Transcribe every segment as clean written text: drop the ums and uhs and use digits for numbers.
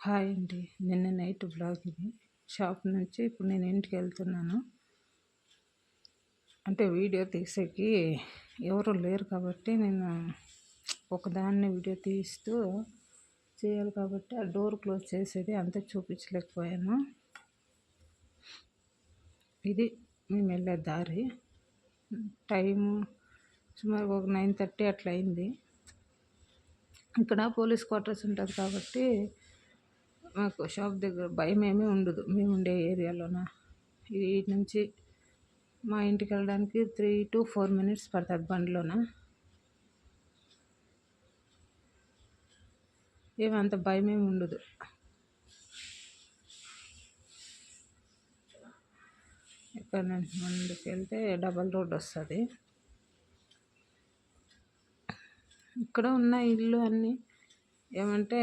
Hi అండి. నిన్న night blog ఇది. షాప్ నుంచి ఇప్పుడు నేను ఇంటికి వెళ్తున్నాను. అంటే వీడియో తీసేకి ఎవరు లేరు కాబట్టి నేను ఒకదాన్ని వీడియో తీస్తూ చేయాలి కాబట్టి ఆ డోర్ క్లోజ్ చేసేది అంతా చూపించలేకపోయాను. ఇది మేము వెళ్ళే దారి. టైము సుమారు ఒక 9:30 అట్లా అయింది. ఇక్కడ పోలీస్ క్వార్టర్స్ ఉంటుంది కాబట్టి మాకు షాప్ దగ్గర భయం ఏమీ ఉండదు. మేము ఉండే ఏరియాలోన ఈ నుంచి మా ఇంటికి వెళ్ళడానికి 3 to 4 minutes పడుతుంది బండిలోన. ఏమంత భయం ఏమి ఉండదు. ఇక్కడ నుంచి ముందుకు వెళ్తే డబల్ రోడ్ వస్తుంది. ఇక్కడ ఉన్న ఇల్లు అన్నీ ఏమంటే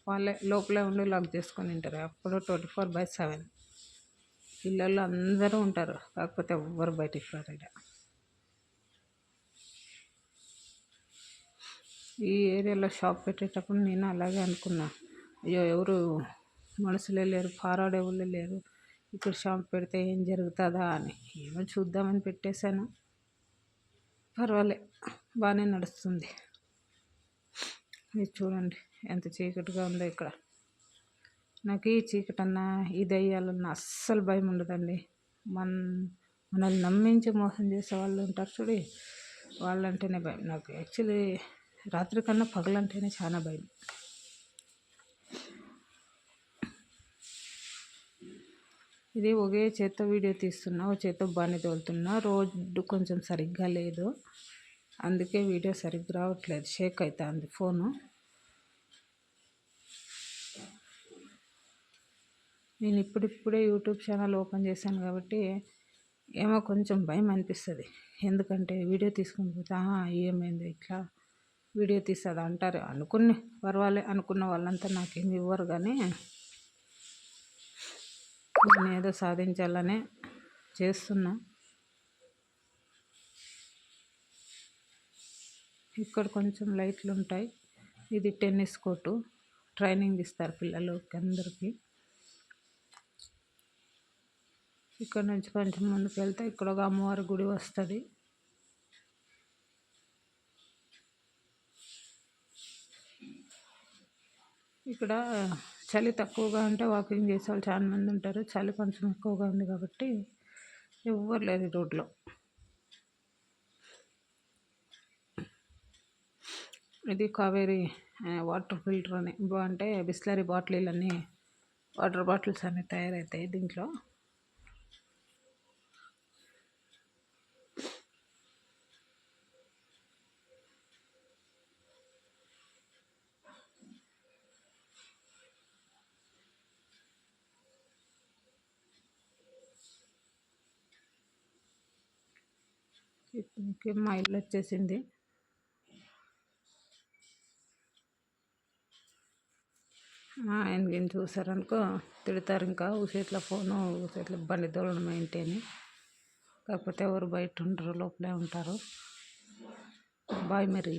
వాళ్ళే లోపలే ఉండి లాక్ చేసుకొని ఉంటారు. అప్పుడు 24/7 ఇళ్ళల్లో అందరూ ఉంటారు, కాకపోతే ఎవ్వరు బయటికి రారు. ఇక్కడ ఈ ఏరియాలో షాప్ పెట్టేటప్పుడు నేను అలాగే అనుకున్నా, అయ్యో ఎవరు మనుషులే లేరు, ఫార్వర్డ్ ఎవరు లేరు, ఇక్కడ షాప్ పెడితే ఏం జరుగుతుందా అని. ఏమో చూద్దామని పెట్టేశాను. పర్వాలే, బాగానే నడుస్తుంది. ఇది చూడండి ఎంత చీకటిగా ఉందో ఇక్కడ. నాకు ఈ చీకటన్నా ఈ దయ్యాలన్నా అస్సలు భయం ఉండదండి. మనల్ని నమ్మించి మోసం చేసే వాళ్ళు ఉంటారు చూడి, వాళ్ళంటేనే భయం నాకు. యాక్చువల్లీ రాత్రి కన్నా పగలంటేనే చాలా భయం. ఇది ఒకే చేత్తో వీడియో తీస్తున్నా, ఒక చేత్తో బాగానే తోలుతున్నా. రోడ్డు కొంచెం సరిగ్గా లేదు, అందుకే వీడియో సరిగ్గా రావట్లేదు, షేక్ అవుతుంది ఫోను. నేను ఇప్పుడిప్పుడే యూట్యూబ్ ఛానల్ ఓపెన్ చేశాను కాబట్టి ఏమో కొంచెం భయం అనిపిస్తుంది. ఎందుకంటే వీడియో తీసుకుని పోతే ఏమైంది ఇట్లా వీడియో తీస్తుంది అంటారు అనుకుని. పర్వాలే అనుకున్న వాళ్ళంతా నాకేమి ఇవ్వరు, కానీ నేను ఏదో సాధించాలనే చేస్తున్నా. ఇక్కడ కొంచెం లైట్లు ఉంటాయి. ఇది టెన్నిస్ కోర్టు, ట్రైనింగ్ ఇస్తారు పిల్లలకి అందరికీ. ఇక్కడ నుంచి కొంచెం ముందుకు వెళ్తే ఇక్కడ ఒక అమ్మవారి గుడి వస్తుంది. ఇక్కడ చలి తక్కువగా ఉంటే వాకింగ్ చేసే వాళ్ళు చాలా మంది ఉంటారు. చలి కొంచెం ఎక్కువగా ఉంది కాబట్టి ఎవ్వరు లేరు ఈ రోడ్లో. ఇది కావేరీ వాటర్ ఫిల్టర్ అని, అంటే బిస్లరీ బాటిల్ వాటర్ బాటిల్స్ అన్నీ తయారవుతాయి దీంట్లో. మా ఇల్లు వచ్చేసింది. ఆయనకి చూసారనుకో తిడతారు, ఇంకా ఊసేట్ల ఫోను, ఊసేట్ల బండి దూరం ఏంటని. కాకపోతే ఎవరు బయట ఉండరు, లోపలే ఉంటారు. బాయ్ మరి.